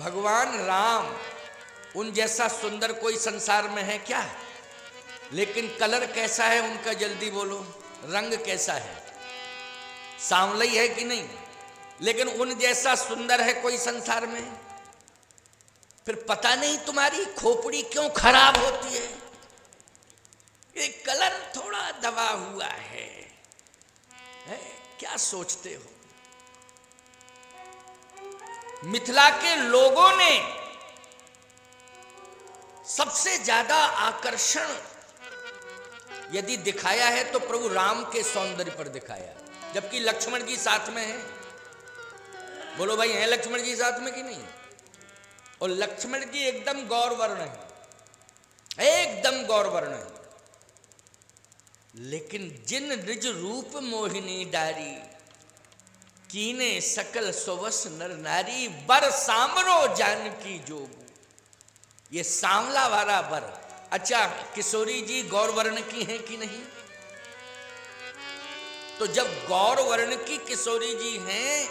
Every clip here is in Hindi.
भगवान राम उन जैसा सुंदर कोई संसार में है क्या? लेकिन कलर कैसा है उनका, जल्दी बोलो, रंग कैसा है? सांवला ही है कि नहीं? लेकिन उन जैसा सुंदर है कोई संसार में? फिर पता नहीं तुम्हारी खोपड़ी क्यों खराब होती है, ये कलर थोड़ा दबा हुआ है, क्या सोचते हो? मिथिला के लोगों ने सबसे ज्यादा आकर्षण यदि दिखाया है तो प्रभु राम के सौंदर्य पर दिखाया, जबकि लक्ष्मण जी साथ में हैं। बोलो भाई, हैं लक्ष्मण जी साथ में कि नहीं? और लक्ष्मण जी एकदम गौरवर्ण है, एकदम गौरवर्ण है। लेकिन जिन निज रूप मोहिनी डारी, कीने सकल सुवस नर नारी, बर सांवरो जानकी जोगु। ये सांवला वाला बर। अच्छा, किशोरी जी गौर वर्ण की हैं कि नहीं? तो जब गौर वर्ण की किशोरी जी हैं,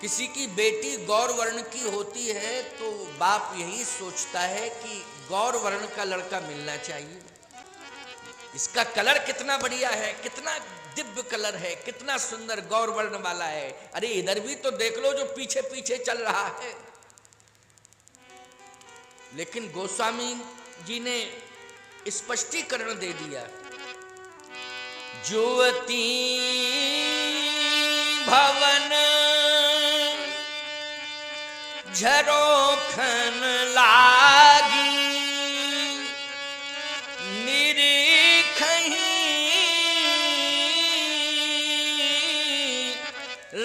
किसी की बेटी गौर वर्ण की होती है तो बाप यही सोचता है कि गौर वर्ण का लड़का मिलना चाहिए। इसका कलर कितना बढ़िया है, कितना दिव्य कलर है, कितना सुंदर गौर वर्ण वाला है। अरे इधर भी तो देख लो जो पीछे पीछे चल रहा है। लेकिन गोस्वामी जी ने स्पष्टीकरण दे दिया, जुवती भवन झरोखन लागी,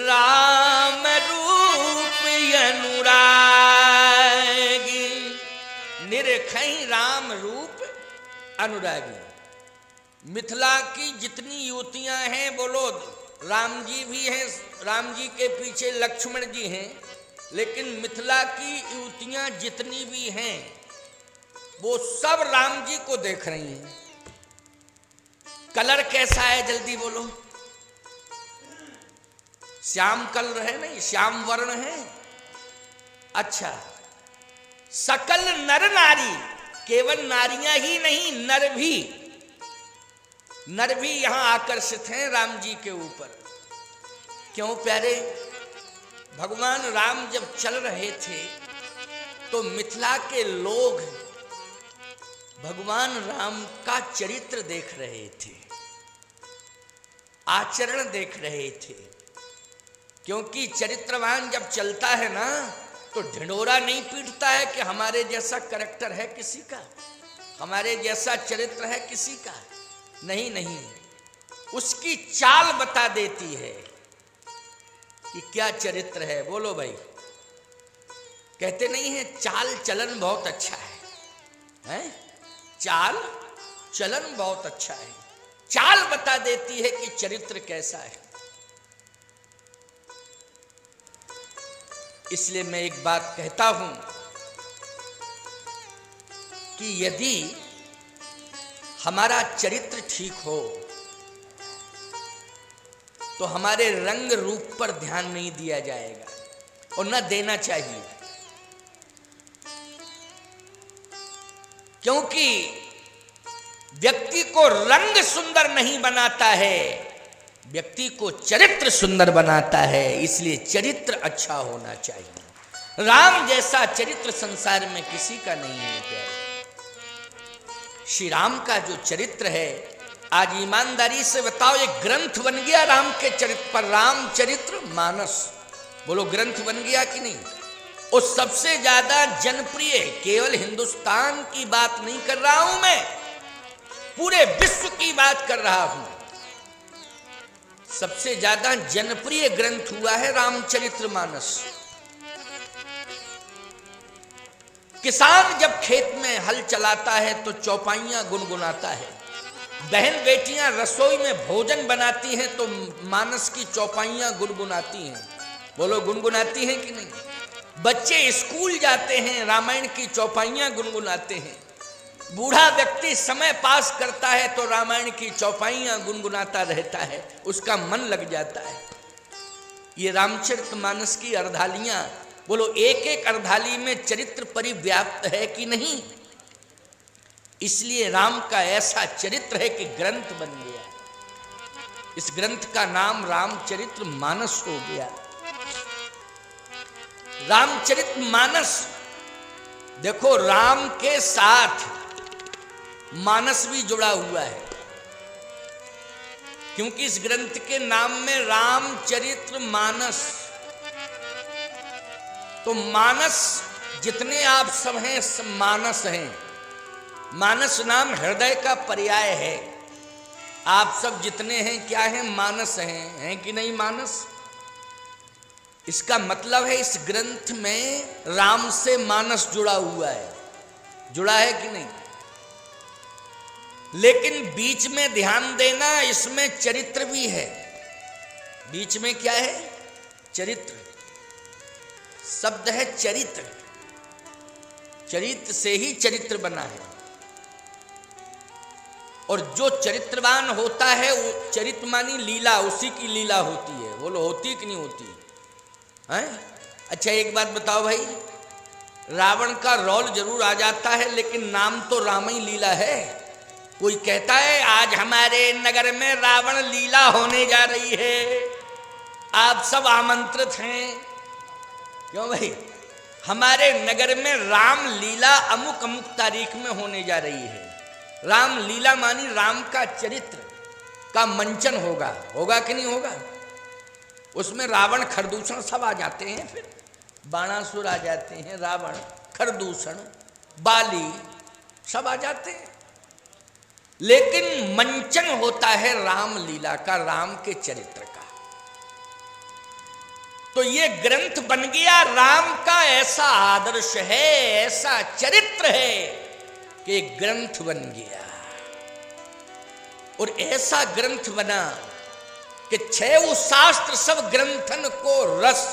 राम रूप अनुरागी। निरखई राम रूप अनुरागी। मिथिला की जितनी युवतियां हैं, बोलो, राम जी भी हैं, राम जी के पीछे लक्ष्मण जी हैं, लेकिन मिथिला की युवतियां जितनी भी हैं वो सब राम जी को देख रही हैं। कलर कैसा है, जल्दी बोलो? श्याम कलर है, नहीं श्याम वर्ण है। अच्छा, सकल नर नारी, केवल नारियां ही नहीं, नर भी यहां आकर्षित हैं राम जी के ऊपर। क्यों प्यारे? भगवान राम जब चल रहे थे तो मिथिला के लोग भगवान राम का चरित्र देख रहे थे, आचरण देख रहे थे। क्योंकि चरित्रवान जब चलता है ना तो ढिंढोरा नहीं पीटता है कि हमारे जैसा करैक्टर है किसी का, हमारे जैसा चरित्र है किसी का। नहीं नहीं, उसकी चाल बता देती है कि क्या चरित्र है। बोलो भाई, कहते नहीं है चाल चलन बहुत अच्छा है? चाल चलन बहुत अच्छा है। चाल बता देती है कि चरित्र कैसा है। इसलिए मैं एक बात कहता हूं कि यदि हमारा चरित्र ठीक हो तो हमारे रंग रूप पर ध्यान नहीं दिया जाएगा और न देना चाहिए। क्योंकि व्यक्ति को रंग सुंदर नहीं बनाता है, व्यक्ति को चरित्र सुंदर बनाता है। इसलिए चरित्र अच्छा होना चाहिए। राम जैसा चरित्र संसार में किसी का नहीं है प्यारे। श्री राम का जो चरित्र है, आज ईमानदारी से बताओ, एक ग्रंथ बन गया राम के चरित्र पर, रामचरित्र मानस। बोलो, ग्रंथ बन गया कि नहीं? और सबसे ज्यादा जनप्रिय, केवल हिंदुस्तान की बात नहीं कर रहा हूं मैं, पूरे विश्व की बात कर रहा हूं। सबसे ज्यादा जनप्रिय ग्रंथ हुआ है रामचरित्र मानस। किसान जब खेत में हल चलाता है तो चौपाइयां गुनगुनाता है। बहन बेटियां रसोई में भोजन बनाती हैं तो मानस की चौपाइयां गुनगुनाती हैं। बोलो, गुनगुनाती हैं कि नहीं? बच्चे स्कूल जाते हैं, रामायण की चौपाइयां गुनगुनाते हैं। बूढ़ा व्यक्ति समय पास करता है तो रामायण की चौपाइयां गुनगुनाता रहता है, उसका मन लग जाता है। ये रामचरितमानस की अर्धालियां बोलो एक एक अर्धाली में चरित्र परिव्याप्त है कि नहीं? इसलिए राम का ऐसा चरित्र है कि ग्रंथ बन गया। इस ग्रंथ का नाम रामचरित्र मानस हो गया। रामचरित्र मानस, देखो राम के साथ मानस भी जुड़ा हुआ है, क्योंकि इस ग्रंथ के नाम में रामचरित्र मानस। तो मानस जितने आप सब हैं सब मानस हैं। मानस नाम हृदय का पर्याय है। आप सब जितने हैं क्या हैं? मानस हैं कि नहीं मानस? इसका मतलब है इस ग्रंथ में राम से मानस जुड़ा हुआ है। जुड़ा है कि नहीं? लेकिन बीच में ध्यान देना, इसमें चरित्र भी है। बीच में क्या है? चरित्र। शब्द है चरित्र। चरित्र से ही चरित्र बना है। और जो चरित्रवान होता है वो चरित्र मानी लीला, उसी की लीला होती है। बोलो होती कि नहीं होती है? अच्छा एक बात बताओ भाई, रावण का रोल जरूर आ जाता है लेकिन नाम तो राम ही लीला है। कोई कहता है आज हमारे नगर में रावण लीला होने जा रही है, आप सब आमंत्रित हैं। क्यों भाई? हमारे नगर में राम लीला अमुक अमुक तारीख में होने जा रही है। राम लीला मानी राम का चरित्र का मंचन होगा। होगा कि नहीं होगा? उसमें रावण खरदूषण सब आ जाते हैं, फिर बाणासुर आ जाते हैं, रावण खरदूषण बाली सब आ जाते हैं। लेकिन मंचन होता है राम लीला का, राम के चरित्र का। तो ये ग्रंथ बन गया राम का ऐसा आदर्श है, ऐसा चरित्र है कि ग्रंथ बन गया। और ऐसा ग्रंथ बना कि 6 शास्त्र सब ग्रंथन को रस,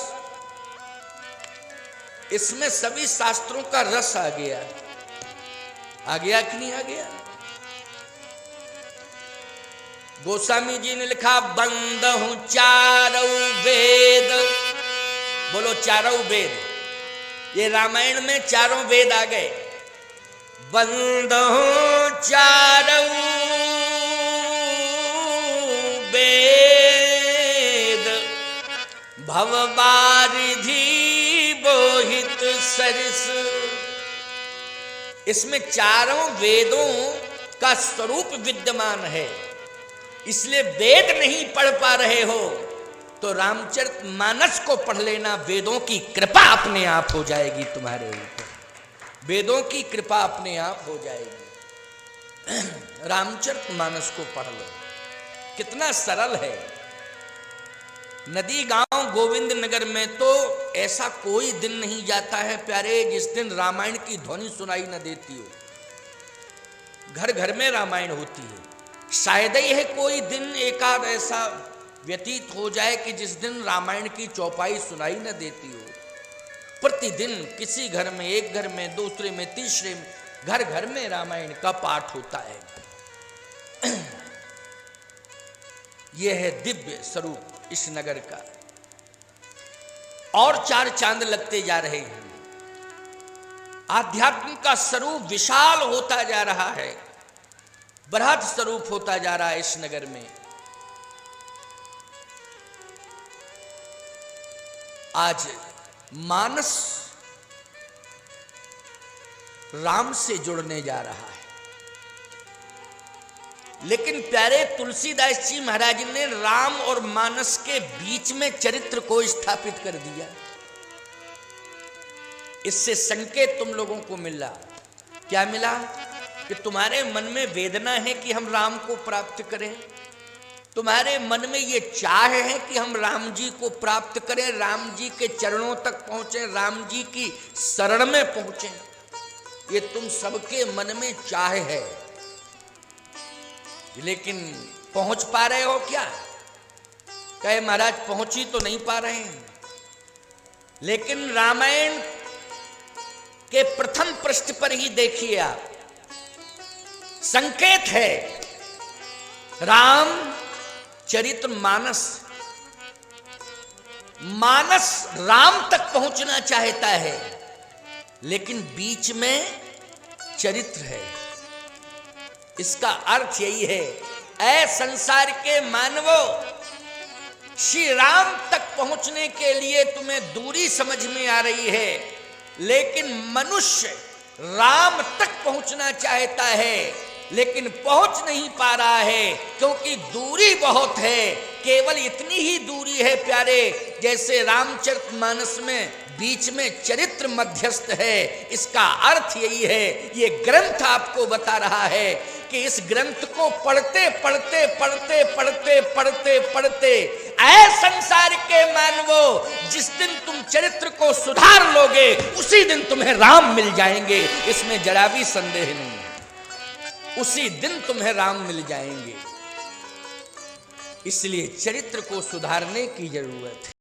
इसमें सभी शास्त्रों का रस आ गया। आ गया कि नहीं आ गया? गोस्वामी जी ने लिखा बंद हूं चारों वेद। बोलो चारों वेद। ये रामायण में चारों वेद आ गए। बंद हूं चारों वेद, भवबारिधि बोहित सरिस। इसमें चारों वेदों का स्वरूप विद्यमान है। इसलिए वेद नहीं पढ़ पा रहे हो तो रामचरितमानस को पढ़ लेना, वेदों की कृपा अपने आप हो जाएगी तुम्हारे ऊपर। वेदों की कृपा अपने आप हो जाएगी। रामचरितमानस को पढ़ लो, कितना सरल है। नदी गांव गोविंद नगर में तो ऐसा कोई दिन नहीं जाता है प्यारे जिस दिन रामायण की ध्वनि सुनाई न देती हो। घर घर में रामायण होती है। शायद ही है कोई दिन एकाध ऐसा व्यतीत हो जाए कि जिस दिन रामायण की चौपाई सुनाई न देती हो। प्रतिदिन किसी घर में, एक घर में, दूसरे में, तीसरे में, घर घर में रामायण का पाठ होता है। यह है दिव्य स्वरूप इस नगर का। और 4 चांद लगते जा रहे हैं। आध्यात्म का स्वरूप विशाल होता जा रहा है, बृहद स्वरूप होता जा रहा है इस नगर में। आज मानस राम से जुड़ने जा रहा है। लेकिन प्यारे तुलसीदास जी महाराज ने राम और मानस के बीच में चरित्र को स्थापित कर दिया। इससे संकेत तुम लोगों को मिला। क्या मिला? कि तुम्हारे मन में वेदना है कि हम राम को प्राप्त करें, तुम्हारे मन में ये चाह है कि हम राम जी को प्राप्त करें, राम जी के चरणों तक पहुंचे, राम जी की शरण में पहुंचे। ये तुम सबके मन में चाह है, लेकिन पहुंच पा रहे हो क्या? कहे महाराज पहुंची तो नहीं पा रहे हैं। लेकिन रामायण के प्रथम पृष्ठ पर ही देखिए आप, संकेत है राम चरितमानस। मानस राम तक पहुंचना चाहता है, लेकिन बीच में चरित्र है। इसका अर्थ यही है, ऐ संसार के मानवो, श्री राम तक पहुंचने के लिए तुम्हें दूरी समझ में आ रही है, लेकिन मनुष्य राम तक पहुंचना चाहता है, लेकिन पहुंच नहीं पा रहा है, क्योंकि दूरी बहुत है। केवल इतनी ही दूरी है प्यारे, जैसे रामचरितमानस में बीच में चरित्र मध्यस्थ है। इसका अर्थ यही है, ये ग्रंथ आपको बता रहा है कि इस ग्रंथ को पढ़ते पढ़ते पढ़ते पढ़ते पढ़ते पढ़ते ऐ संसार के मानवो, जिस दिन तुम चरित्र को सुधार लोगे उसी दिन तुम्हें राम मिल जाएंगे, इसमें जरा भी संदेह नहीं है। उसी दिन तुम्हें राम मिल जाएंगे। इसलिए चरित्र को सुधारने की जरूरत है।